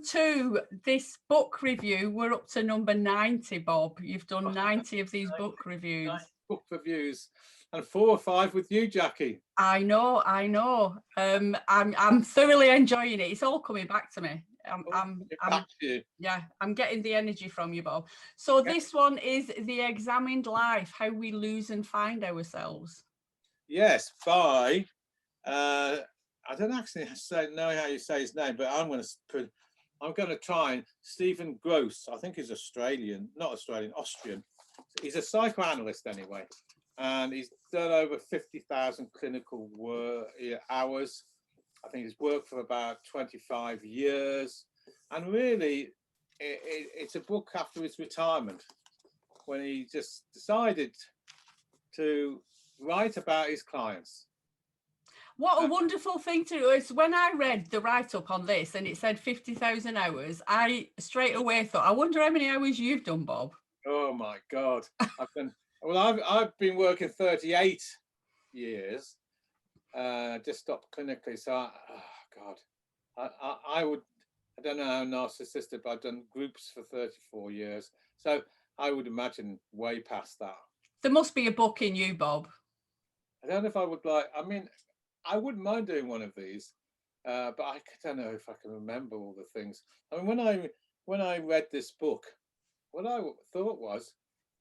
to this book review. We're up to number 90, Bob. You've done 90 of these book reviews. Book reviews, and 4 or 5 with you, Jackie. I know. I'm thoroughly enjoying it. It's all coming back to me. I'm getting the energy from you, Bob. So this one is The Examined Life: How We Lose and Find Ourselves. Yes, by I don't actually know how you say his name, but I'm going to try. Stephen Grosz. I think he's Australian, not Australian, Austrian. He's a psychoanalyst anyway, and he's done over 50,000 clinical hours. I think he's worked for about 25 years, and really it's a book after his retirement, when he just decided to write about his clients. What a wonderful thing to do. Is when I read the write-up on this and it said 50,000 hours, I straight away thought, I wonder how many hours you've done, Bob. Oh my God. I've been working 38 years, just stopped clinically. So, I don't know how narcissistic, but I've done groups for 34 years. So I would imagine way past that. There must be a book in you, Bob. I don't know if I would I wouldn't mind doing one of these, but I don't know if I can remember all the things. I mean, when I read this book, what I thought was,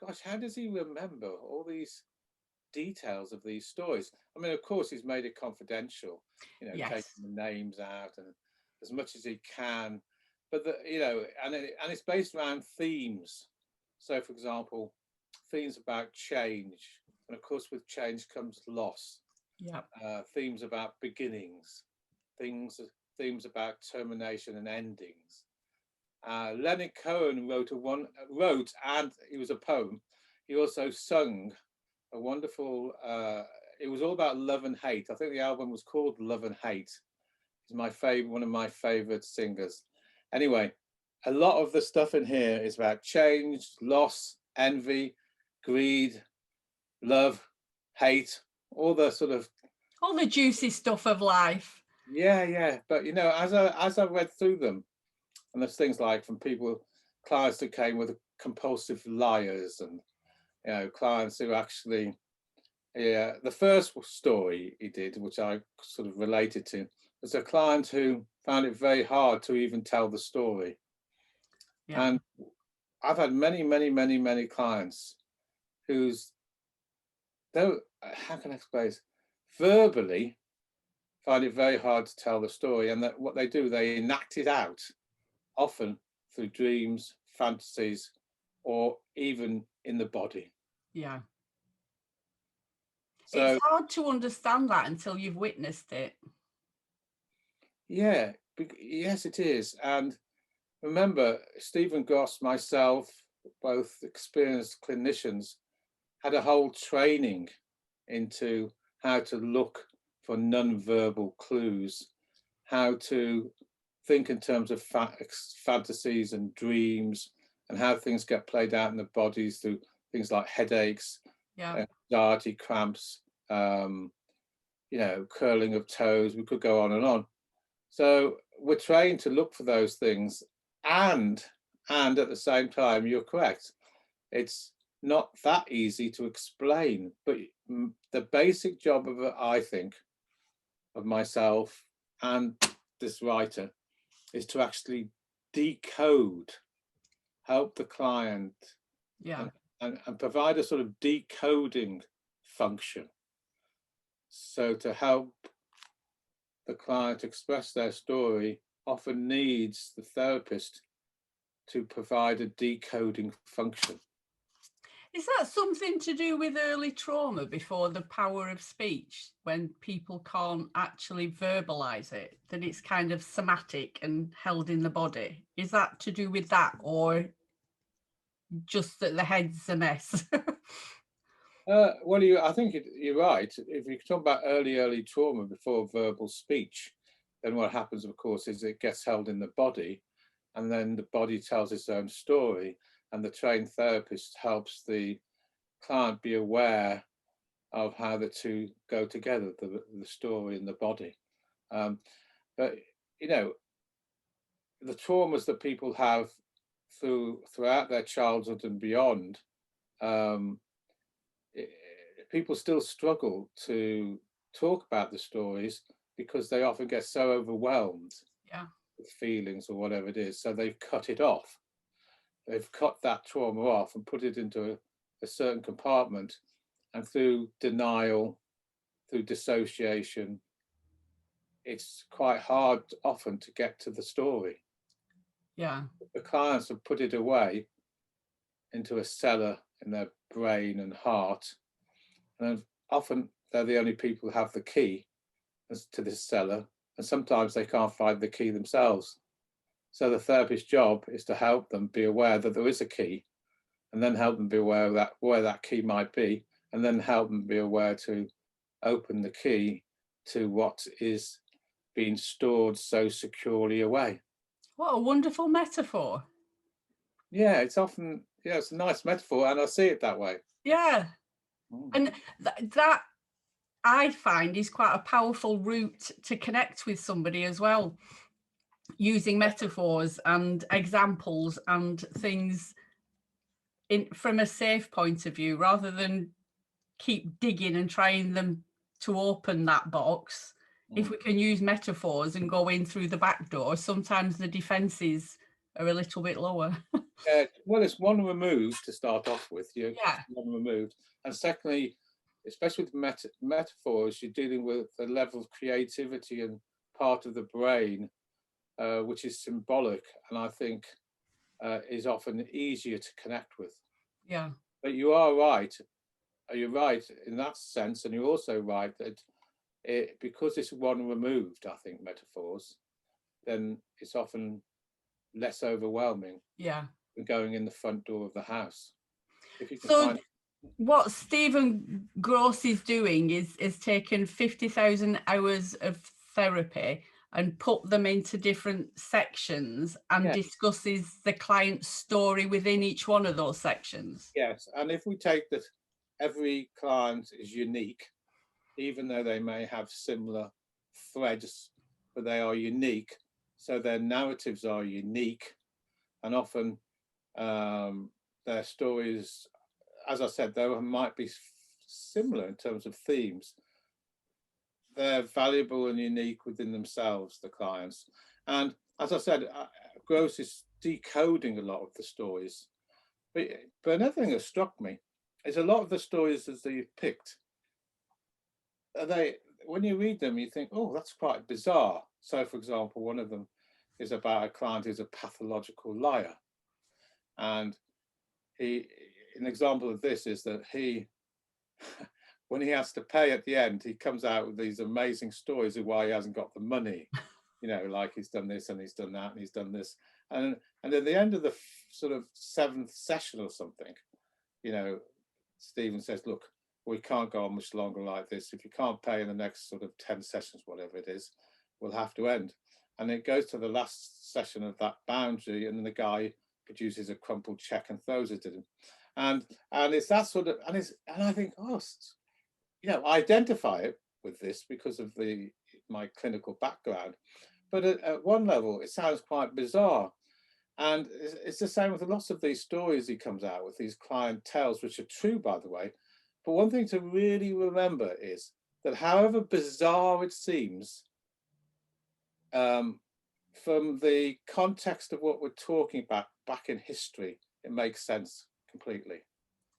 gosh, how does he remember all these details of these stories? I mean, of course, he's made it confidential, Yes. Taking the names out and as much as he can. But and it's based around themes. So, for example, themes about change, and of course, with change comes loss. Yeah. Themes about beginnings, themes about termination and endings. Leonard Cohen wrote, and it was a poem. He also sung a wonderful. It was all about love and hate. I think the album was called Love and Hate. He's one of my favorite singers. Anyway, a lot of the stuff in here is about change, loss, envy, greed, love, hate, all the juicy stuff of life. Yeah. But as I read through them, and there's things like from clients that came with compulsive liars, and clients who actually, the first story he did, which I sort of related to, was a client who found it very hard to even tell the story. Yeah. And I've had many clients how can I explain this? Verbally find it very hard to tell the story, and that what they do, they enact it out, often through dreams, fantasies, or even in the body. Yeah. So it's hard to understand that until you've witnessed it. Yeah, yes, it is. And remember, Stephen Grosz, myself, both experienced clinicians, had a whole training into how to look for non-verbal clues, how to think in terms of fantasies and dreams, and how things get played out in the bodies through things like headaches, anxiety, cramps, curling of toes. We could go on and on. So we're trained to look for those things, and at the same time, you're correct. It's not that easy to explain, but the basic job of it, I think, of myself and this writer, is to actually decode, help the client, and provide a sort of decoding function. So to help the client express their story often needs the therapist to provide a decoding function. Is that something to do with early trauma before the power of speech, when people can't actually verbalize it, that it's kind of somatic and held in the body? Is that to do with that, or just that the head's a mess? I think you're right. If you talk about early trauma before verbal speech, then what happens, of course, is it gets held in the body, and then the body tells its own story, and the trained therapist helps the client be aware of how the two go together, the story and the body. But the traumas that people have throughout their childhood and beyond, people still struggle to talk about the stories because they often get so overwhelmed with feelings or whatever it is. So they've cut it off. They've cut that trauma off and put it into a certain compartment. And through denial, through dissociation, it's quite hard often to get to the story. Yeah. The clients have put it away into a cellar in their brain and heart. And often they're the only people who have the key to this cellar. And sometimes they can't find the key themselves. So the therapist's job is to help them be aware that there is a key, and then help them be aware of where that key might be, and then help them be aware to open the key to what is being stored so securely away. What a wonderful metaphor. Yeah, it's often, yeah, it's a nice metaphor, and I see it that way. Yeah. And that I find is quite a powerful route to connect with somebody as well, using metaphors and examples and things from a safe point of view, rather than keep digging and trying them to open that box. If we can use metaphors and go in through the back door, sometimes the defenses are a little bit lower. Well, it's one removed to start off with. One removed, and secondly, especially with metaphors, you're dealing with a level of creativity and part of the brain which is symbolic, and I think is often easier to connect with. Yeah. But you are right. You're right in that sense, and you're also right that because it's one removed, I think, metaphors, then it's often less overwhelming. Yeah. Than going in the front door of the house. If you can so what Stephen Grosz is doing is taken 50,000 hours of therapy and put them into different sections and discusses the client's story within each one of those sections. Yes, and if we take that every client is unique, even though they may have similar threads, but they are unique, so their narratives are unique, and often their stories, as I said, they might be similar in terms of themes. They're valuable and unique within themselves, the clients. And as I said, Grosz is decoding a lot of the stories. But another thing that struck me is a lot of the stories as they picked, when you read them, you think, oh, that's quite bizarre. So, for example, one of them is about a client who's a pathological liar. And an example of this is that when he has to pay at the end, he comes out with these amazing stories of why he hasn't got the money, like he's done this and he's done that and he's done this. And at the end of the sort of 7th session or something, Stephen says, look, we can't go on much longer like this. If you can't pay in the next sort of 10 sessions, whatever it is, we'll have to end. And it goes to the last session of that boundary, and then the guy produces a crumpled check and throws it at him, and it's that sort of, and I think, I identify it with this because of my clinical background, but at one level it sounds quite bizarre, and it's the same with lots of these stories he comes out with, these client tales, which are true, by the way. But one thing to really remember is that however bizarre it seems, from the context of what we're talking about back in history, it makes sense completely.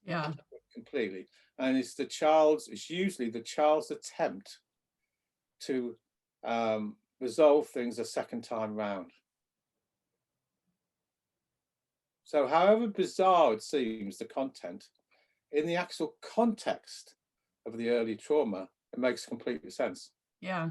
Yeah. Completely. And it's usually the child's attempt to resolve things a second time round. So however bizarre it seems, the content, in the actual context of the early trauma, it makes complete sense. Yeah.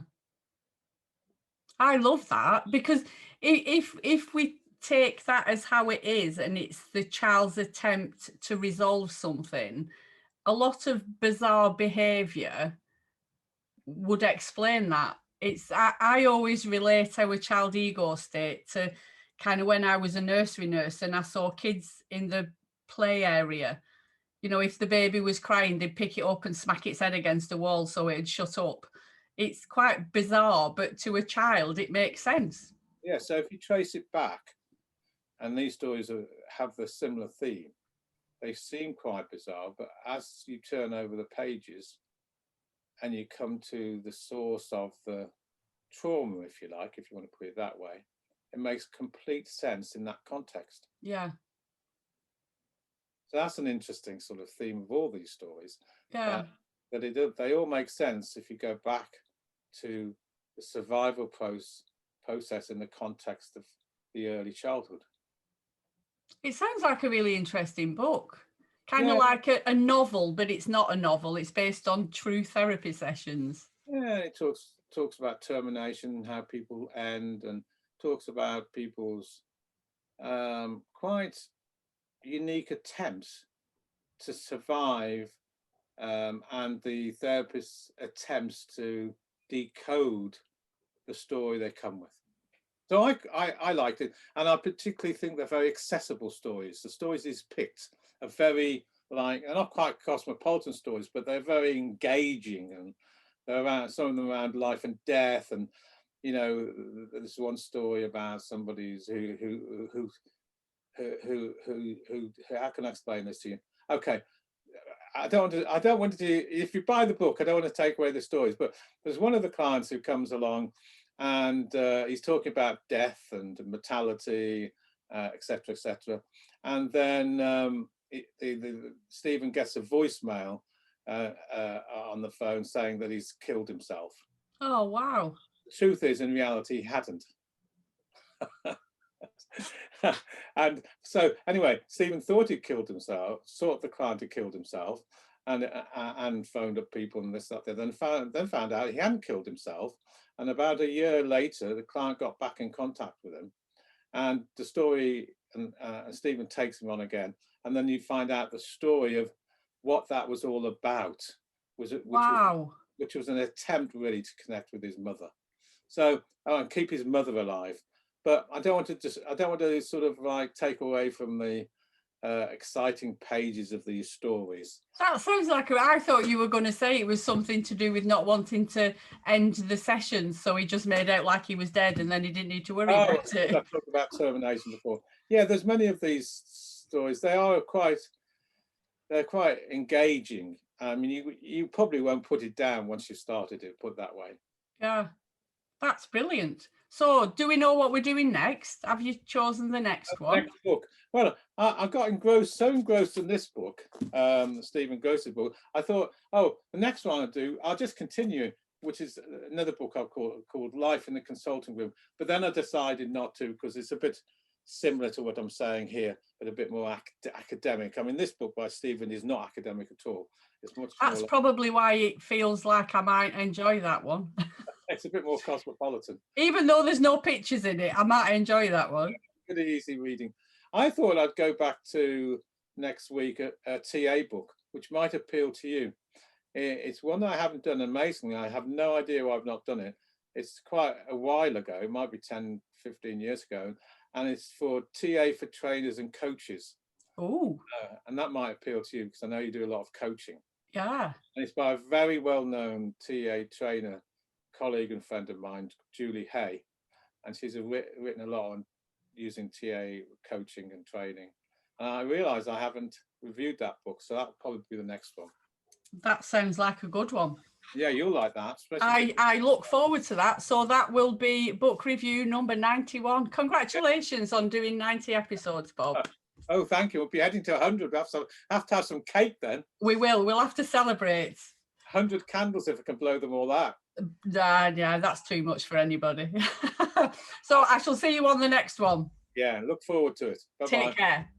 I love that, because if we take that as how it is, and it's the child's attempt to resolve something, a lot of bizarre behavior would explain that. I always relate our child ego state to kind of when I was a nursery nurse and I saw kids in the play area. If the baby was crying, they'd pick it up and smack its head against the wall so it'd shut up. It's quite bizarre, but to a child, it makes sense. Yeah, so if you trace it back, and these stories have the similar theme, they seem quite bizarre, but as you turn over the pages and you come to the source of the trauma, if you like, if you want to put it that way, it makes complete sense in that context. Yeah. So that's an interesting sort of theme of all these stories. Yeah. They all make sense if you go back to the survival process in the context of the early childhood. It sounds like a really interesting book. Kind of Yeah. like a novel, but it's not a novel. It's based on true therapy sessions. Yeah, it talks about termination, how people end, and talks about people's quite unique attempts to survive, and the therapist's attempts to decode the story they come with. So I liked it, and I particularly think they're very accessible stories. The stories he's picked are very, like, they're not quite cosmopolitan stories, but they're very engaging, and they're around, some of them around life and death. And you know, there's one story about somebody who how can I explain this to you? Okay, I don't want to do, if you buy the book, I don't want to take away the stories, but there's one of the clients who comes along, and he's talking about death and mortality, etc., etc. And then Stephen gets a voicemail on the phone saying that he's killed himself. Oh, wow. The truth is, in reality, he hadn't. And so anyway, Stephen thought he'd killed himself, thought the client had killed himself, and phoned up people and this, that, then found out he hadn't killed himself. And about a year later, the client got back in contact with him, and the story, and Stephen takes him on again, and then you find out the story of what that was all about, which was an attempt really to connect with his mother, so and keep his mother alive. But I don't want to sort of like take away from the exciting pages of these stories. That sounds like I thought you were going to say it was something to do with not wanting to end the sessions, so he just made out like he was dead, and then he didn't need to worry about it. I've talked about termination before. Yeah, there's many of these stories. They're quite engaging. I mean, you probably won't put it down once you started it, put it that way. Yeah, that's brilliant. So, do we know what we're doing next? Have you chosen the next one? Next book. Well, I got so engrossed in this book, Stephen Grosz's book. I thought, the next one I'll just continue, which is another book I've called Life in the Consulting Room. But then I decided not to, because it's a bit similar to what I'm saying here, but a bit more academic. I mean, this book by Stephen is not academic at all. It's much. That's probably why it feels like I might enjoy that one. It's a bit more cosmopolitan. Even though there's no pictures in it, I might enjoy that one. Pretty easy reading. I thought I'd go back to next week a TA book, which might appeal to you. It's one that I haven't done. Amazingly, I have no idea why I've not done it. It's quite a while ago. It might be 10, 15 years ago. And it's for TA for trainers and coaches. Oh. And that might appeal to you, because I know you do a lot of coaching. Yeah. And it's by a very well-known TA trainer, colleague and friend of mine, Julie Hay. And she's written a lot on using TA coaching and training. And I realised I haven't reviewed that book, so that'll probably be the next one. That sounds like a good one. Yeah, you'll like that. I look forward to that. So that will be book review number 91. Congratulations on doing 90 episodes, Bob. Oh, thank you. We'll be heading to 100. We'll have to have some cake then. We will. We'll have to celebrate. 100 candles if I can blow them all out. Yeah, that's too much for anybody. So I shall see you on the next one. Yeah, look forward to it. Bye-bye. Take care.